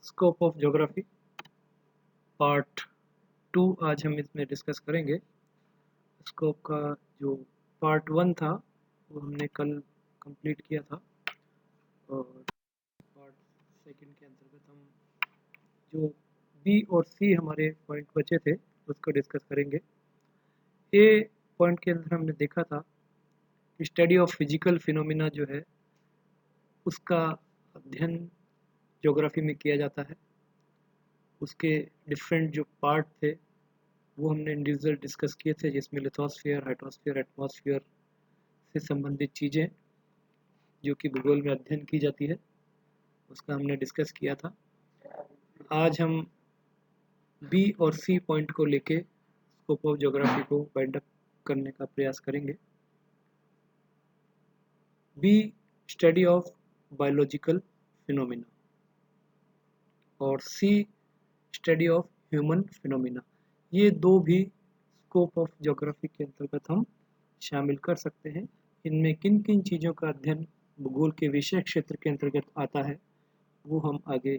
Scope of geography part 2 आज हम इसमें डिस्कस करेंगे। स्कोप का जो पार्ट 1 था वो हमने कल कंप्लीट किया था और पार्ट सेकंड के अंतर्गत हम जो बी और सी हमारे पॉइंट बचे थे उसको डिस्कस करेंगे। ए पॉइंट के अंदर हमने देखा था कि स्टडी ऑफ फिजिकल फिनोमिना जो है उसका अध्ययन ज्योग्राफी में किया जाता है। उसके डिफरेंट जो पार्ट थे वो हमने इंडिविजुअल डिस्कस किए थे, जिसमें लिथोस्फीयर, हाइड्रोस्फीयर, एटमॉस्फेयर से संबंधित चीज़ें जो कि भूगोल में अध्ययन की जाती है उसका हमने डिस्कस किया था। आज हम बी और सी पॉइंट को लेके स्कोप ऑफ ज्योग्राफी को बाइंड अप करने का प्रयास करेंगे। B study of biological phenomena और C study of human phenomena. ये दो भी स्कोप ऑफ ज्योग्राफी के अंतर्गत हम शामिल कर सकते हैं। इनमें किन किन चीज़ों का अध्ययन भूगोल के विषय क्षेत्र के अंतर्गत आता है वो हम आगे।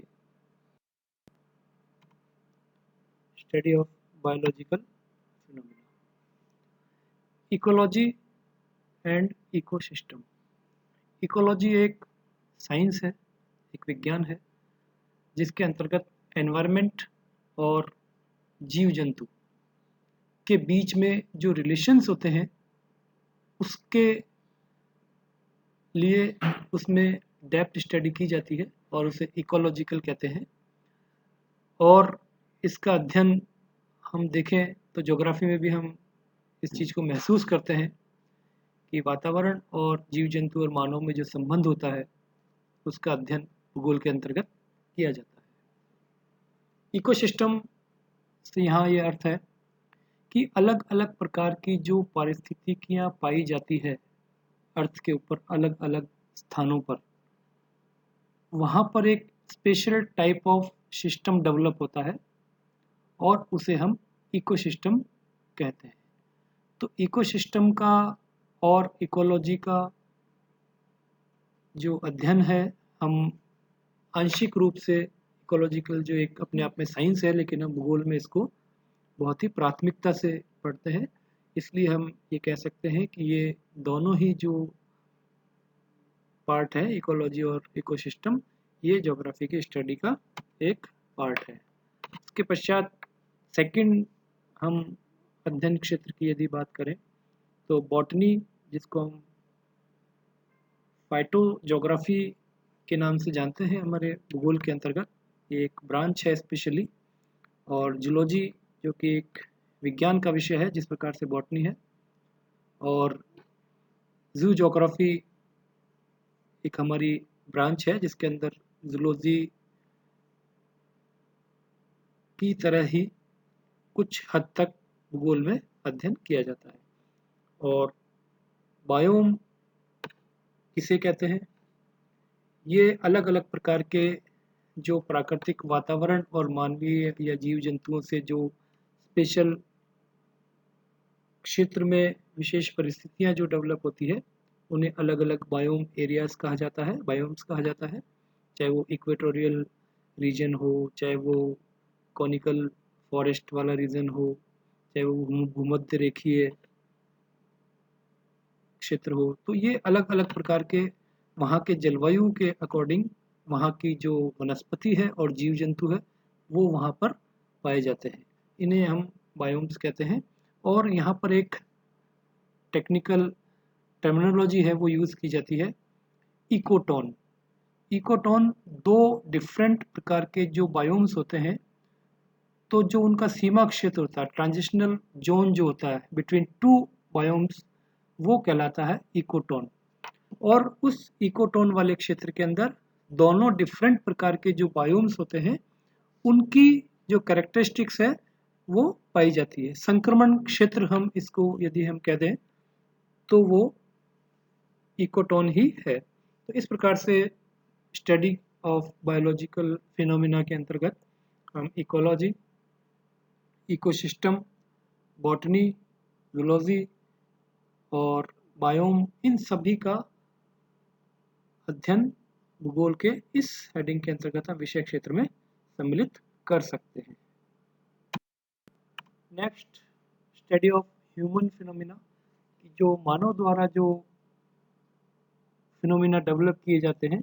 Study of biological phenomena, ecology and ecosystem. Ecology एक साइंस है, एक विज्ञान है जिसके अंतर्गत एनवायरनमेंट और जीव जंतु के बीच में जो रिलेशंस होते हैं उसके लिए उसमें डेप्थ स्टडी की जाती है और उसे इकोलॉजिकल कहते हैं। और इसका अध्ययन हम देखें तो ज्योग्राफी में भी हम इस चीज़ को महसूस करते हैं कि वातावरण और जीव जंतु और मानव में जो संबंध होता है उसका अध्ययन भूगोल के अंतर्गत किया जाता है। इकोसिस्टम से यहाँ ये अर्थ है कि अलग अलग प्रकार की जो पारिस्थितिकियाँ पाई जाती है अर्थ के ऊपर अलग अलग स्थानों पर, वहाँ पर एक special type of system develop होता है और उसे हम इकोसिस्टम कहते हैं। तो इकोसिस्टम का और इकोलॉजी का जो अध्ययन है हम आंशिक रूप से इकोलॉजिकल जो एक अपने आप में साइंस है, लेकिन हम भूगोल में इसको बहुत ही प्राथमिकता से पढ़ते हैं। इसलिए हम ये कह सकते हैं कि ये दोनों ही जो पार्ट है इकोलॉजी और इकोसिस्टम, ये ज्योग्राफी की स्टडी का एक पार्ट है। इसके पश्चात सेकंड हम अध्ययन क्षेत्र की यदि बात करें तो बॉटनी, जिसको हम फाइटो ज्योग्राफी के नाम से जानते हैं हमारे भूगोल के अंतर्गत, ये एक ब्रांच है स्पेशली। और जूलॉजी जो कि एक विज्ञान का विषय है जिस प्रकार से बॉटनी है। और जू ज्योग्राफी एक हमारी ब्रांच है जिसके अंदर जूलॉजी की तरह ही कुछ हद तक भूगोल में अध्ययन किया जाता है। और बायोम किसे कहते हैं? ये अलग अलग प्रकार के जो प्राकृतिक वातावरण और मानवीय या जीव जंतुओं से जो स्पेशल क्षेत्र में विशेष परिस्थितियां जो डेवलप होती है उन्हें अलग अलग बायोम एरियाज कहा जाता है, बायोम्स कहा जाता है। चाहे वो इक्वेटोरियल रीजन हो, चाहे वो कॉनिकल फॉरेस्ट वाला रीजन हो, चाहे वो भूमध्य रेखीय क्षेत्र हो, तो ये अलग अलग प्रकार के वहाँ के जलवायु के अकॉर्डिंग वहाँ की जो वनस्पति है और जीव जंतु है वो वहाँ पर पाए जाते हैं। इन्हें हम बायोम्स कहते हैं। और यहाँ पर एक टेक्निकल टर्मिनोलॉजी है वो यूज़ की जाती है, इकोटोन। इकोटोन दो डिफरेंट प्रकार के जो बायोम्स होते हैं, तो जो उनका सीमा क्षेत्र होता है, ट्रांजिशनल जोन जो होता है बिटवीन टू बायोम्स, वो कहलाता है इकोटोन। और उस इकोटोन वाले क्षेत्र के अंदर दोनों डिफरेंट प्रकार के जो बायोम्स होते हैं उनकी जो कैरेक्टरिस्टिक्स है वो पाई जाती है। संक्रमण क्षेत्र हम इसको यदि हम कह दें तो वो इकोटोन ही है। तो इस प्रकार से स्टडी ऑफ बायोलॉजिकल फिनोमिना के अंतर्गत हम इकोलॉजी, इकोसिस्टम, बॉटनी, जूलॉजी और बायोम, इन सभी का अध्ययन भूगोल के इस हेडिंग के अंतर्गत हम विषय क्षेत्र में सम्मिलित कर सकते हैं। Next, study of human phenomena, कि जो मानव द्वारा जो फिनोमिना डेवलप किए जाते हैं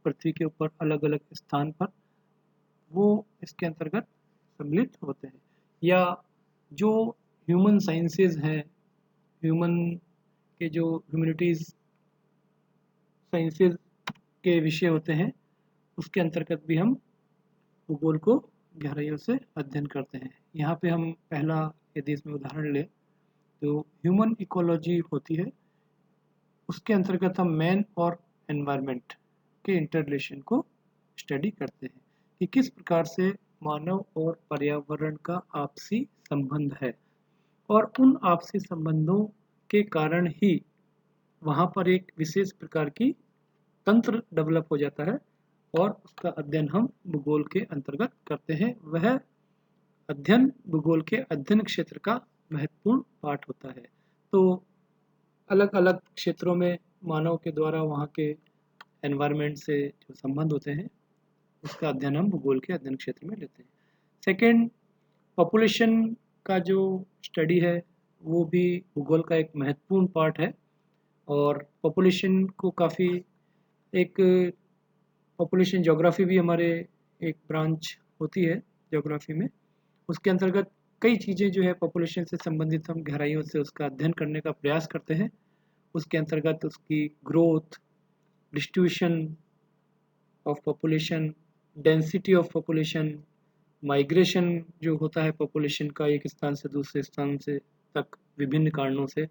पृथ्वी के ऊपर अलग अलग स्थान पर, वो इसके अंतर्गत सम्मिलित होते हैं। या जो ह्यूमन साइंसेज हैं, ह्यूमन के जो ह्यूमैनिटीज़ साइंसेज के विषय होते हैं, उसके अंतर्गत भी हम भूगोल को गहराइयों से अध्ययन करते हैं। यहाँ पे हम पहला यदि इसमें उदाहरण लें तो ह्यूमन इकोलॉजी होती है, उसके अंतर्गत हम मैन और एनवायरनमेंट के इंटर रिलेशन को स्टडी करते हैं कि किस प्रकार से मानव और पर्यावरण का आपसी संबंध है, और उन आपसी संबंधों के कारण ही वहाँ पर एक विशेष प्रकार की तंत्र डेवलप हो जाता है, और उसका अध्ययन हम भूगोल के अंतर्गत करते हैं। वह अध्ययन भूगोल के अध्ययन क्षेत्र का महत्वपूर्ण पार्ट होता है। तो अलग अलग क्षेत्रों में मानव के द्वारा वहाँ के एनवायरनमेंट से जो संबंध होते हैं, उसका अध्ययन हम भूगोल के अध्ययन क्षेत्र में लेते हैं। सेकेंड, पॉपुलेशन का जो स्टडी है वो भी भूगोल का एक महत्वपूर्ण पार्ट है, और पॉपुलेशन को काफ़ी एक पॉपुलेशन ज्योग्राफी भी हमारे एक ब्रांच होती है ज्योग्राफी में, उसके अंतर्गत कई चीज़ें जो है पॉपुलेशन से संबंधित हम गहराइयों से उसका अध्ययन करने का प्रयास करते हैं। उसके अंतर्गत उसकी growth, distribution of population, density of population, migration जो होता है पॉपुलेशन का एक स्थान से दूसरे स्थान से तक विभिन्न कारणों से,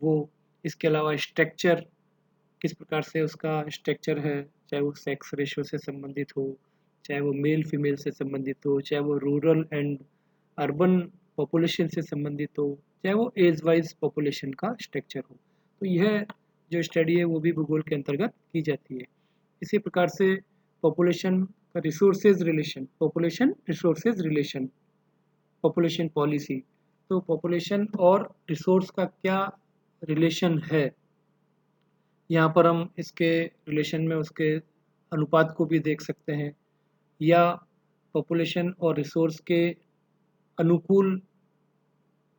वो, इसके अलावा स्ट्रक्चर, किस प्रकार से उसका स्ट्रक्चर है, चाहे वो सेक्स रेशियो से संबंधित हो, चाहे वो मेल फीमेल से संबंधित हो, चाहे वो रूरल एंड अर्बन पॉपुलेशन से संबंधित हो, चाहे वो एज वाइज पॉपुलेशन का स्ट्रक्चर हो। तो यह जो स्टडी है वो भी भूगोल के अंतर्गत की जाती है। इसी प्रकार से पॉपुलेशन का resources relation, population resources relation, population policy, तो पॉपुलेशन और रिसोर्स का क्या रिलेशन है, यहाँ पर हम इसके रिलेशन में उसके अनुपात को भी देख सकते हैं, या पॉपुलेशन और रिसोर्स के अनुकूल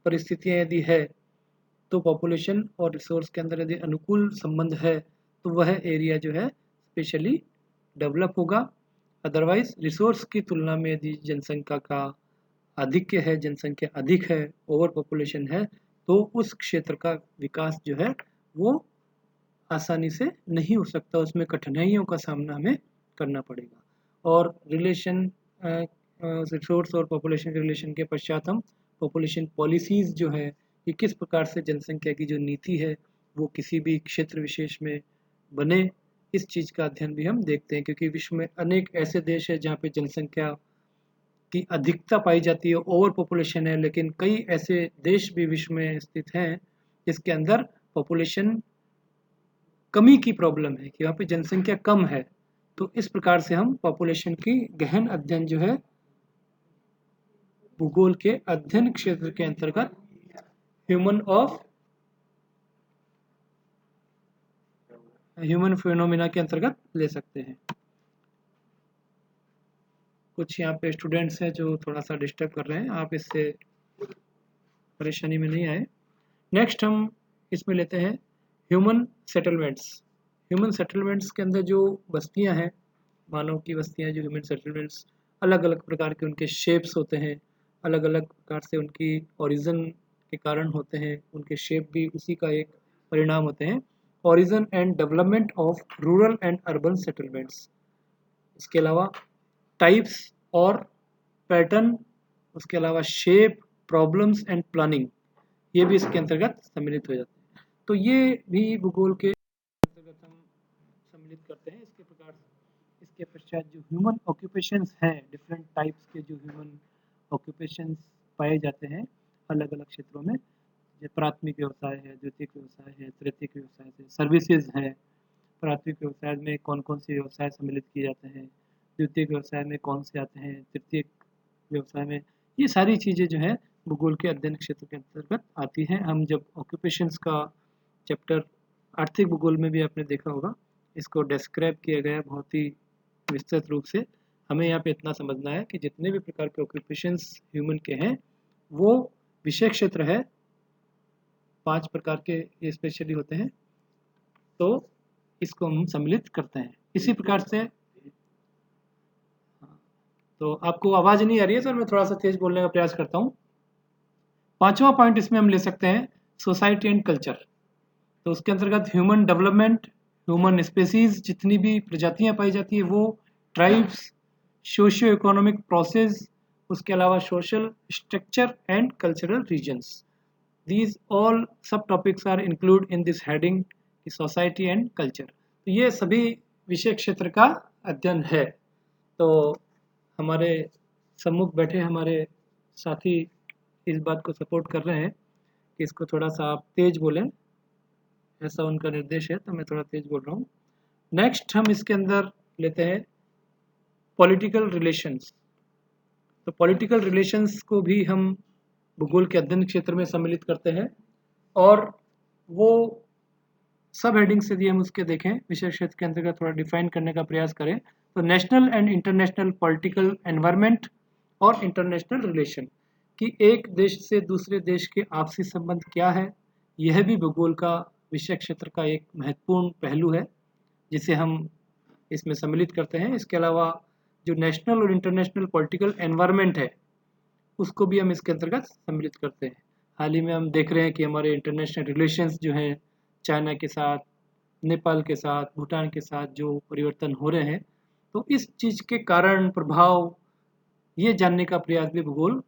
परिस्थितियाँ यदि है, तो पॉपुलेशन और रिसोर्स के अंदर यदि अनुकूल संबंध है तो वह एरिया जो है स्पेशली डेवलप होगा। अदरवाइज रिसोर्स की तुलना में यदि जनसंख्या का आधिक्य है, जनसंख्या अधिक है, ओवर पॉपुलेशन है, तो उस क्षेत्र का विकास जो है वो आसानी से नहीं हो सकता, उसमें कठिनाइयों का सामना हमें करना पड़ेगा। और रिलेशन रिसोर्स और पॉपुलेशन के रिलेशन के पश्चात हम पॉपुलेशन पॉलिसीज़ जो है कि किस प्रकार से जनसंख्या की जो नीति है वो किसी भी क्षेत्र विशेष में बने, इस चीज़ का अध्ययन भी हम देखते हैं, क्योंकि विश्व में अनेक ऐसे देश हैं जहाँ पे जनसंख्या की अधिकता पाई जाती है, ओवर पॉपुलेशन है, लेकिन कई ऐसे देश भी विश्व में स्थित हैं जिसके अंदर पॉपुलेशन कमी की प्रॉब्लम है, कि वहाँ पे जनसंख्या कम है। तो इस प्रकार से हम पॉपुलेशन की गहन अध्ययन जो है भूगोल के अध्ययन क्षेत्र के अंतर्गत ह्यूमन फिनोमिना के अंतर्गत ले सकते हैं। कुछ यहाँ पे स्टूडेंट्स हैं जो थोड़ा सा डिस्टर्ब कर रहे हैं, आप इससे परेशानी में नहीं आए। नेक्स्ट हम इसमें लेते हैं ह्यूमन सेटलमेंट्स। ह्यूमन सेटलमेंट्स के अंदर जो बस्तियाँ हैं, मानव की बस्तियाँ, जो ह्यूमन सेटलमेंट्स, अलग अलग प्रकार के उनके शेप्स होते हैं, अलग अलग प्रकार से उनकी ओरिजिन के कारण होते हैं, उनके शेप भी उसी का एक परिणाम होते हैं। Origin and development of rural and urban settlements, इसके अलावा टाइप्स और पैटर्न, उसके अलावा शेप, प्रॉब्लम्स एंड प्लानिंग, ये भी इसके अंतर्गत सम्मिलित हो जाते हैं। तो ये भी भूगोल के अंतर्गत हम सम्मिलित करते हैं। इसके पश्चात जो ह्यूमन ऑक्यूपेशंस हैं, डिफरेंट टाइप्स के जो ह्यूमन ऑक्यूपेशंस पाए जाते हैं अलग अलग क्षेत्रों में, जो प्राथमिक व्यवसाय है, द्वितीयक व्यवसाय है, तृतीयक व्यवसाय है, सर्विसेज है। प्राथमिक व्यवसाय में कौन कौन से व्यवसाय सम्मिलित किए जाते हैं, द्वितीयक व्यवसाय में कौन से आते हैं, तृतीयक व्यवसाय में, ये सारी चीज़ें जो है भूगोल के अध्ययन क्षेत्र के अंतर्गत आती हैं। हम जब ऑक्यूपेशंस का चैप्टर आर्थिक भूगोल में भी आपने देखा होगा, इसको डिस्क्राइब किया गया बहुत ही विस्तृत रूप से। हमें यहाँ पे इतना समझना है कि जितने भी प्रकार के ऑक्यूपेशंस ह्यूमन के हैं वो विषय क्षेत्र है, 5 प्रकार के ये स्पेशली होते हैं, तो इसको हम सम्मिलित करते हैं। इसी प्रकार से तो आपको आवाज़ नहीं आ रही है सर, मैं थोड़ा सा तेज बोलने का प्रयास करता हूँ। 5वां पॉइंट इसमें हम ले सकते हैं सोसाइटी एंड कल्चर। तो उसके अंतर्गत ह्यूमन डेवलपमेंट, ह्यूमन स्पेसीज जितनी भी प्रजातियां पाई जाती है वो, ट्राइब्स, सोशियो इकोनॉमिक प्रोसेस, उसके अलावा social structure and cultural reasons, these all सब topics are include in this heading society and culture. तो ये सभी विषय क्षेत्र का अध्ययन है। तो हमारे सम्मुख बैठे हमारे साथी इस बात को सपोर्ट कर रहे हैं कि इसको थोड़ा सा आप तेज बोलें, ऐसा उनका निर्देश है, तो मैं थोड़ा तेज बोल रहा हूँ। नेक्स्ट हम इसके अंदर लेते हैं पॉलिटिकल रिलेशंस। तो पॉलिटिकल रिलेशंस को भी हम भूगोल के अध्ययन क्षेत्र में सम्मिलित करते हैं, और वो सब हेडिंग से भी हम उसके देखें, विषय क्षेत्र के अंतर्गत थोड़ा डिफाइन करने का प्रयास करें। तो national and international political environment और इंटरनेशनल रिलेशन कि एक देश से दूसरे देश के आपसी संबंध क्या है, यह भी भूगोल का विषय क्षेत्र का एक महत्वपूर्ण पहलू है जिसे हम इसमें सम्मिलित करते हैं। इसके अलावा जो नेशनल और इंटरनेशनल पॉलिटिकल एनवायरनमेंट है उसको भी हम इसके अंतर्गत सम्मिलित करते हैं। हाल ही में हम देख रहे हैं कि हमारे इंटरनेशनल रिलेशंस जो हैं चाइना के साथ, नेपाल के साथ, भूटान के साथ जो परिवर्तन हो रहे हैं, तो इस चीज़ के कारण प्रभाव ये जानने का प्रयास भी भूगोल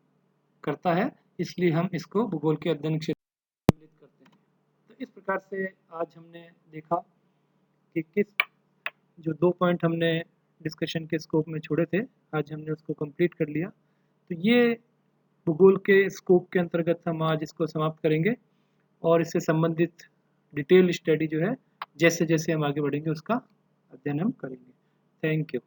करता है, इसलिए हम इसको भूगोल के अध्ययन क्षेत्र में सम्मिलित करते हैं। तो इस प्रकार से आज हमने देखा कि किस जो 2 पॉइंट हमने डिस्कशन के स्कोप में छोड़े थे, आज हमने उसको कंप्लीट कर लिया। तो ये भूगोल के स्कोप के अंतर्गत हम आज इसको समाप्त करेंगे, और इससे संबंधित डिटेल स्टडी जो है जैसे जैसे हम आगे बढ़ेंगे उसका अध्ययन हम करेंगे। Thank you.